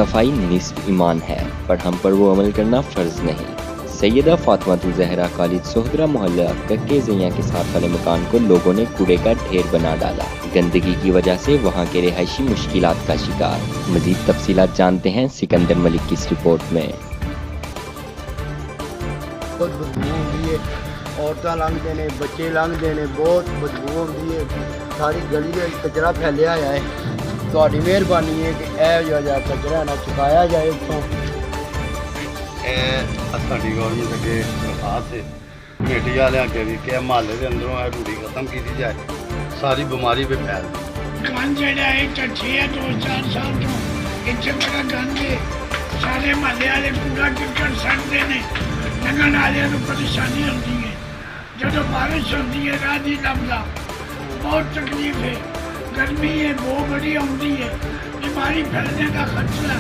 सफाई निस्फ ईमान है, पर हम पर वो अमल करना फ़र्ज़ नहीं। सैयदा फ़ातिमातुल ज़हरा कॉलेज सोहदरा मोहल्ला कक्के ज़ैया के साथ वाले मकान को लोगों ने कूड़े का ढेर बना डाला। गंदगी की वजह से वहाँ के रिहायशी मुश्किलात का शिकार। मज़ीद तफ़सीलात जानते हैं सिकंदर मलिक की इस रिपोर्ट में। बहुत बदबू होंदी है, औरतां लंघदे ने, बच्चे लंघदे ने, बहुत बदबू होंदी है। सारी गली में कचरा फैलिया होया है। तुहाडी मेहरबानी है कि यह जिहा कचरा ना चुकाया जाए इत्थों। साडी गौरमेंट अगे दरखास्त है कमेटी वाले अगे भी कि महल्ले के अंदरों यह रूढ़ी खत्म की जाए, सारी बीमारी पे फैल गंद जड़ा इकट्ठे है 2-4 साल तो इतने बड़ा गंद है। सारे महल्ले वाले कूड़ा करकट सड़ते ने, लंघण वाले को परेशानी होती है। जो बारिश होती है राह नहीं लभदा, बहुत तकलीफ है। गर्मी है बहुत बड़ी आती है, बीमारी फैलने का खतरा।